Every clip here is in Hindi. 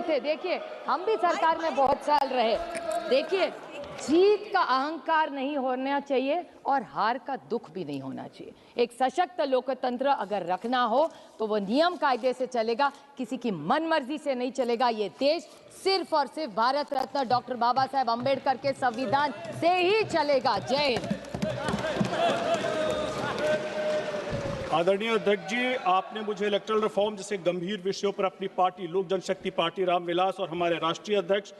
थे। देखिए, हम भी सरकार में बहुत साल रहे। देखिए, जीत का अहंकार नहीं होना चाहिए और हार का दुख भी नहीं होना चाहिए। एक सशक्त लोकतंत्र अगर रखना हो तो वो नियम कायदे से चलेगा, किसी की मनमर्जी से नहीं चलेगा। ये देश सिर्फ और सिर्फ भारत रत्न डॉक्टर बाबा साहेब अंबेडकर के संविधान से ही चलेगा। जय हिंद। आदरणीय अध्यक्ष जी, आपने मुझे इलेक्टोरल रिफॉर्म जैसे गंभीर विषयों पर अपनी पार्टी लोक जनशक्ति पार्टी रामविलास और हमारे राष्ट्रीय अध्यक्ष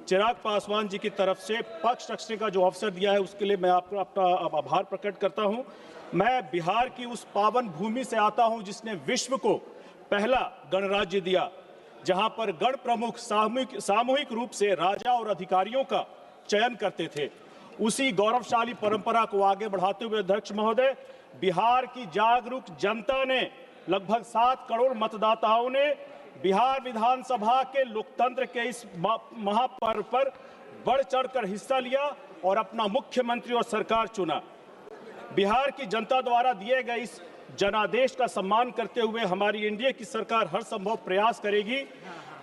चिराग पासवान जी की तरफ से पक्ष रखने का जो अवसर दिया है उसके लिए मैं आपका अपना आभार प्रकट करता हूं। मैं बिहार की उस पावन भूमि से आता हूं जिसने विश्व को पहला गणराज्य दिया, जहां पर गण प्रमुख सामूहिक रूप से राजा और अधिकारियों का चयन करते थे। उसी गौरवशाली परंपरा को आगे बढ़ाते हुए अध्यक्ष महोदय, बिहार की जागरूक जनता ने लगभग 7 करोड़ मतदाताओं ने बिहार विधानसभा के लोकतंत्र के इस महापर्व पर बढ़ चढ़कर हिस्सा लिया और अपना मुख्यमंत्री और सरकार चुना। बिहार की जनता द्वारा दिए गए इस जनादेश का सम्मान करते हुए हमारी एनडीए की सरकार हर संभव प्रयास करेगी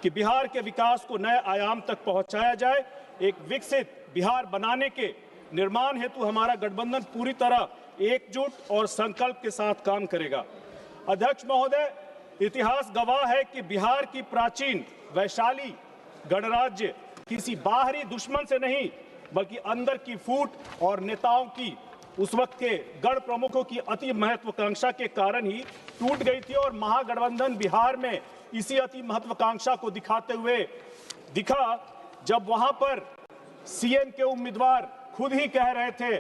कि बिहार के विकास को नए आयाम तक पहुंचाया जाए। एक विकसित बिहार बनाने के निर्माण हेतु हमारा गठबंधन पूरी तरह एकजुट और संकल्प के साथ काम करेगा। अध्यक्ष महोदय, इतिहास गवाह है कि बिहार की प्राचीन वैशाली गणराज्य किसी बाहरी दुश्मन से नहीं बल्कि अंदर की फूट और नेताओं की उस वक्त के गण प्रमुखों की अति महत्वाकांक्षा के कारण ही टूट गई थी और महागठबंधन बिहार में इसी अति महत्वाकांक्षा को दिखाते हुए दिखा जब वहां पर सीएम के उम्मीदवार खुद ही कह रहे थे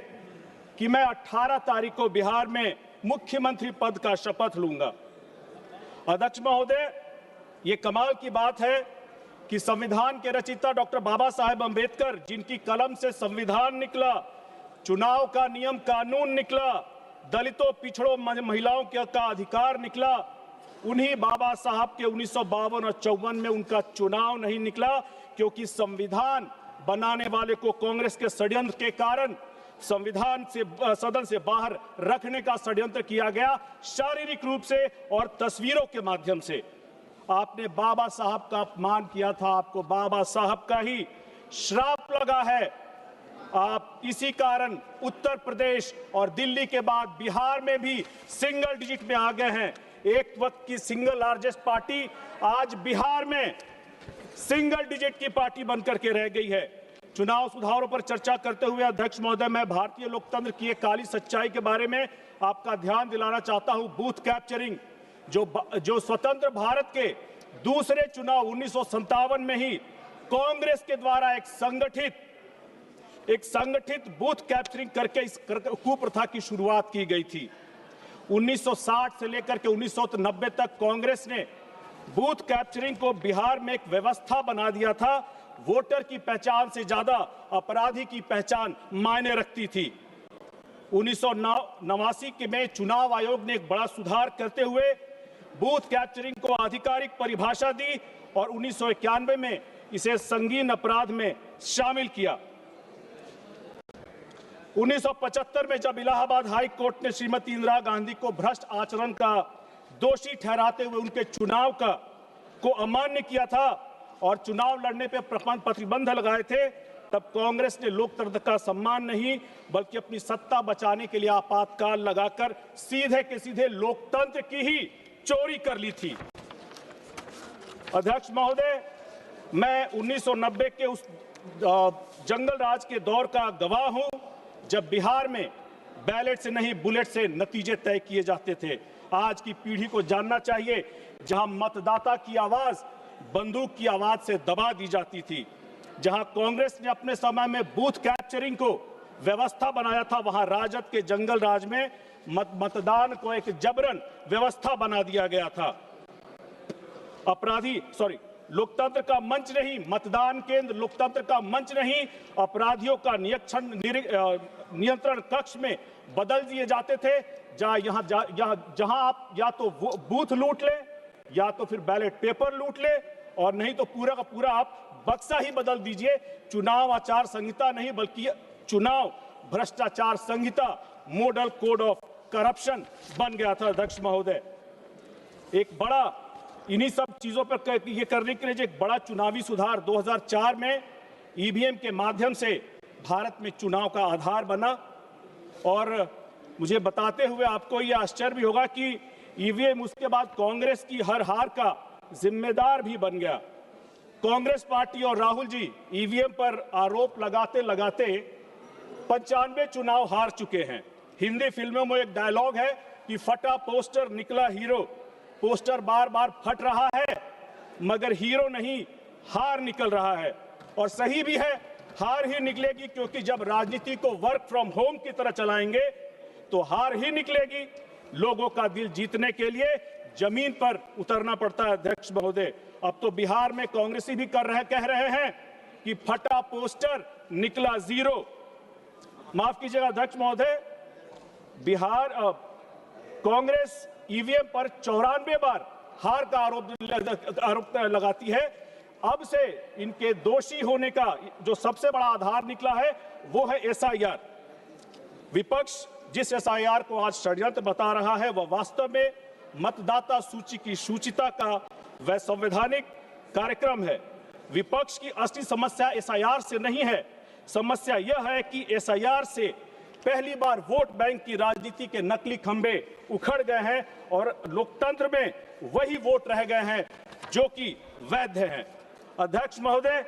कि मैं 18 तारीख को बिहार में मुख्यमंत्री पद का शपथ लूंगा। अध्यक्ष महोदय, ये कमाल की बात है कि संविधान के रचयिता डॉक्टर बाबा साहेब अंबेडकर, जिनकी कलम से संविधान निकला, चुनाव का नियम कानून निकला, दलितों पिछड़ों महिलाओं का अधिकार निकला, उन्हीं बाबा साहब के 1952 और 54 में उनका चुनाव नहीं निकला क्योंकि संविधान बनाने वाले को कांग्रेस के षड्यंत्र के कारण संविधान से सदन से बाहर रखने का षड्यंत्र किया गया, शारीरिक रूप से और तस्वीरों के माध्यम से। आपने बाबा साहब का अपमान किया था, आपको बाबा साहब का ही श्राप लगा है। आप इसी कारण उत्तर प्रदेश और दिल्ली के बाद बिहार में भी सिंगल डिजिट में आ गए हैं। एक वक्त की सिंगल लार्जेस्ट पार्टी आज बिहार में सिंगल डिजिट की पार्टी बनकर के रह गई है। चुनाव सुधारों पर चर्चा करते हुए अध्यक्ष महोदय, मैं भारतीय लोकतंत्र की एक काली सच्चाई के बारे में आपका ध्यान दिलाना चाहता हूं। बूथ कैप्चरिंग जो स्वतंत्र भारत के दूसरे चुनाव 1957 में ही कांग्रेस के द्वारा एक संगठित बूथ कैप्चरिंग करके इस कुप्रथा की शुरुआत की गई थी। 1960 से लेकर के 1990 तक कांग्रेस ने बूथ कैप्चरिंग को बिहार में एक व्यवस्था बना दिया था। वोटर की पहचान से ज्यादा अपराधी की पहचान मायने रखती थी। 1989 के में चुनाव आयोग ने एक बड़ा सुधार करते हुए बूथ कैप्चरिंग को आधिकारिक परिभाषा दी और 1991 में इसे संगीन अपराध में शामिल किया। 1975 में जब इलाहाबाद हाई कोर्ट ने श्रीमती इंदिरा गांधी को भ्रष्ट आचरण का दोषी ठहराते हुए उनके चुनाव को अमान्य किया था और चुनाव लड़ने पर प्रतिबंध लगाए थे, तब कांग्रेस ने लोकतंत्र का सम्मान नहीं बल्कि अपनी सत्ता बचाने के लिए आपातकाल लगाकर सीधे के सीधे लोकतंत्र की ही चोरी कर ली थी। अध्यक्ष महोदय, मैं 1990 के उस जंगल राज के दौर का गवाह हूं जब बिहार में बैलेट से नहीं बुलेट से नतीजे तय किए जाते थे। आज की पीढ़ी को जानना चाहिए, जहां मतदाता की आवाज बंदूक की आवाज से दबा दी जाती थी, जहां कांग्रेस ने अपने समय में बूथ कैप्चरिंग को व्यवस्था बनाया था, वहां राजद के जंगल राज में मतदान को एक जबरन व्यवस्था बना दिया गया था। लोकतंत्र का मंच नहीं, मतदान केंद्र लोकतंत्र का मंच नहीं, अपराधियों का नियंत्रण कक्ष में बदल दिए जाते थे। जहां आप या तो बूथ लूट ले या तो फिर बैलेट पेपर लूट ले और नहीं तो पूरा का पूरा आप बक्सा ही बदल दीजिए। चुनाव आचार संहिता नहीं बल्कि चुनाव भ्रष्टाचार संहिता, मॉडल कोड ऑफ करप्शन बन गया था। अध्यक्ष महोदय, एक बड़ा इन्हीं सब चीजों पर ये करने के लिए जो एक बड़ा चुनावी सुधार 2004 में ईवीएम के माध्यम से भारत में चुनाव का आधार बना। और मुझे बताते हुए आपको यह आश्चर्य भी होगा कि ईवीएम उसके बाद कांग्रेस की हर हार का जिम्मेदार भी बन गया। कांग्रेस पार्टी और राहुल जी ईवीएम पर आरोप लगाते लगाते 95 चुनाव हार चुके हैं। हिंदी फिल्मों में एक डायलॉग है कि फटा पोस्टर निकला हीरो। पोस्टर बार बार फट रहा है मगर हीरो नहीं, हार निकल रहा है। और सही भी है, हार ही निकलेगी, क्योंकि जब राजनीति को वर्क फ्रॉम होम की तरह चलाएंगे तो हार ही निकलेगी। लोगों का दिल जीतने के लिए जमीन पर उतरना पड़ता है। अध्यक्ष महोदय, अब तो बिहार में कांग्रेसी भी कह रहे हैं कि फटा पोस्टर निकला जीरो। माफ कीजिएगा अध्यक्ष महोदय, बिहार कांग्रेस ईवीएम पर 94 बार हार का आरोप लगाती है। अब से इनके दोषी होने का जो सबसे बड़ा आधार निकला है वो है एसआईआर। विपक्ष जिस एसआईआर को आज षड्यंत्र बता रहा है वह वास्तव में मतदाता सूची की सूचिता का वह संवैधानिक कार्यक्रम है। विपक्ष की असली समस्या एसआईआर से नहीं है। समस्या यह है कि एसआईआर से पहली बार वोट बैंक की राजनीति के नकली खंभे उखड़ गए हैं और लोकतंत्र में वही वोट रह गए हैं जो कि वैध हैं। अध्यक्ष महोदय,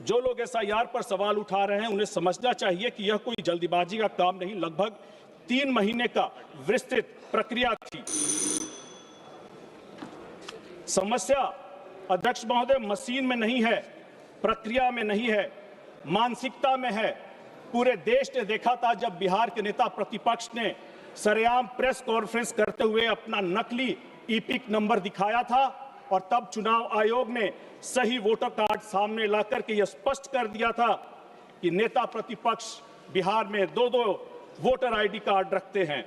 जो लोग एसआईआर पर सवाल उठा रहे हैं उन्हें समझना चाहिए कि यह कोई जल्दीबाजी का काम नहीं, लगभग 3 महीने का विस्तृत प्रक्रिया थी। समस्या अध्यक्ष महोदय मशीन में नहीं है, प्रक्रिया में नहीं है, मानसिकता में है। पूरे देश ने देखा था जब बिहार के नेता प्रतिपक्ष ने सरेआम प्रेस कॉन्फ्रेंस करते हुए अपना नकली ईपिक नंबर दिखाया था और तब चुनाव आयोग ने सही वोटर कार्ड सामने लाकर के यह स्पष्ट कर दिया था कि नेता प्रतिपक्ष बिहार में 2-2 वोटर आईडी कार्ड रखते हैं।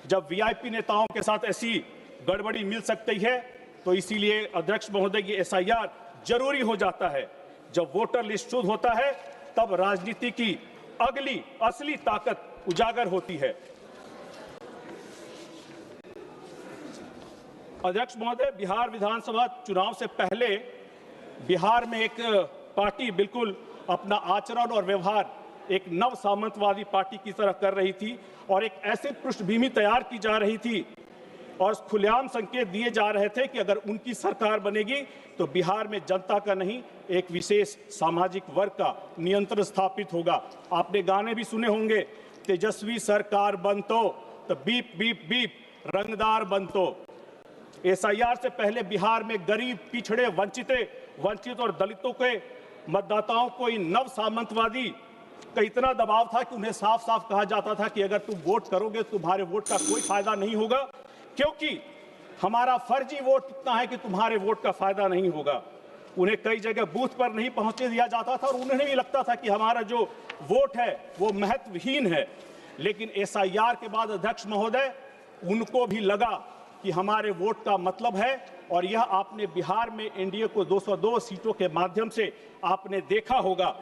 जब वीआईपी नेताओं के साथ ऐसी गड़बड़ी मिल सकती है तो इसीलिए अध्यक्ष महोदय ये एसआईआर जरूरी हो जाता है। जब वोटर लिस्ट शुद्ध होता है तब राजनीति की अगली असली ताकत उजागर होती है। अध्यक्ष महोदय, बिहार विधानसभा चुनाव से पहले बिहार में एक पार्टी बिल्कुल अपना आचरण और व्यवहार एक नव सामंतवादी पार्टी की तरह कर रही थी और एक ऐसी पृष्ठभूमि तैयार की जा रही थी और खुलेआम संकेत दिए जा रहे थे कि अगर उनकी सरकार बनेगी तो बिहार में जनता का नहीं एक विशेष सामाजिक वर्ग का नियंत्रण स्थापित होगा। आपने गाने भी सुने होंगे, तेजस्वी सरकार बनतो तो बीप बीप बीप रंगदार बनतो। एसआईआर से पहले बिहार में गरीब, पिछड़े, वंचित और दलितों के मतदाताओं को इन नव सामंतवादी का इतना दबाव था कि उन्हें साफ साफ कहा जाता था कि अगर तुम वोट करोगे तुम्हारे वोट का कोई फायदा नहीं होगा, क्योंकि हमारा फर्जी वोट इतना है कि तुम्हारे वोट का फायदा नहीं होगा। उन्हें कई जगह बूथ पर नहीं पहुंचने दिया जाता था और उन्हें भी लगता था कि हमारा जो वोट है वो महत्वहीन है। लेकिन एसआईआर के बाद अध्यक्ष महोदय उनको भी लगा कि हमारे वोट का मतलब है और यह आपने बिहार में एनडीए को 202 सीटों के माध्यम से आपने देखा होगा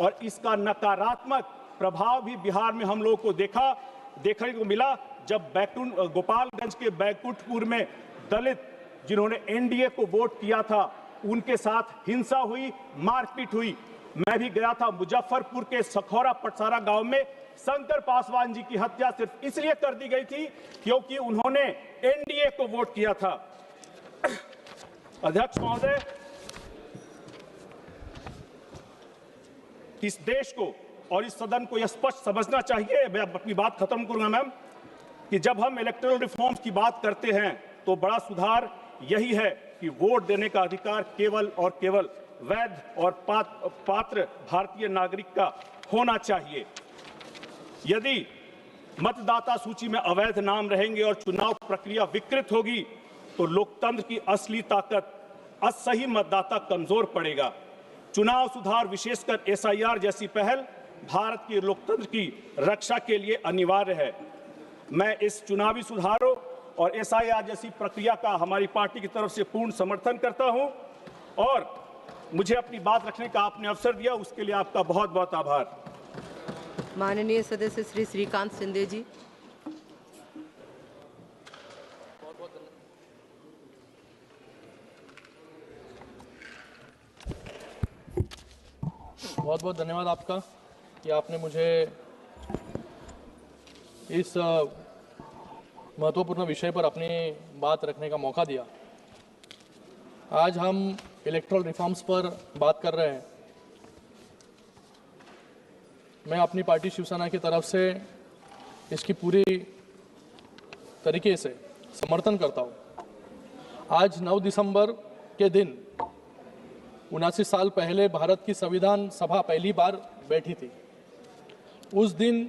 और इसका नकारात्मक प्रभाव भी बिहार में हम लोगों को देखने को मिला जब गोपालगंज के बैकुंठपुर में दलित जिन्होंने एनडीए को वोट किया था उनके साथ हिंसा हुई, मारपीट हुई। मैं भी गया था मुजफ्फरपुर के सखौरा पटसारा गांव में। शंकर पासवान जी की हत्या सिर्फ इसलिए कर दी गई थी क्योंकि उन्होंने एनडीए को वोट किया था। अध्यक्ष महोदय, इस देश को और इस सदन को यह स्पष्ट समझना चाहिए, मैं अपनी बात खत्म करूंगा मैम, कि जब हम इलेक्टोरल रिफॉर्म्स की बात करते हैं तो बड़ा सुधार यही है कि वोट देने का अधिकार केवल और केवल वैध और पात्र भारतीय नागरिक का होना चाहिए। यदि मतदाता सूची में अवैध नाम रहेंगे और चुनाव प्रक्रिया विकृत होगी तो लोकतंत्र की असली ताकत असही मतदाता कमजोर पड़ेगा। चुनाव सुधार, विशेषकर एसआईआर जैसी पहल भारत के लोकतंत्र की रक्षा के लिए अनिवार्य है। मैं इस चुनावी सुधारों और एसआईआर जैसी प्रक्रिया का हमारी पार्टी की तरफ से पूर्ण समर्थन करता हूं और मुझे अपनी बात रखने का आपने अवसर दिया, उसके लिए आपका बहुत बहुत आभार। माननीय सदस्य श्री श्रीकांत शिंदे जी। बहुत बहुत धन्यवाद आपका कि आपने मुझे इस महत्वपूर्ण विषय पर अपनी बात रखने का मौका दिया। आज हम इलेक्टोरल रिफॉर्म्स पर बात कर रहे हैं। मैं अपनी पार्टी शिवसेना की तरफ से इसकी पूरी तरीके से समर्थन करता हूँ। आज 9 दिसंबर के दिन 79 साल पहले भारत की संविधान सभा पहली बार बैठी थी। उस दिन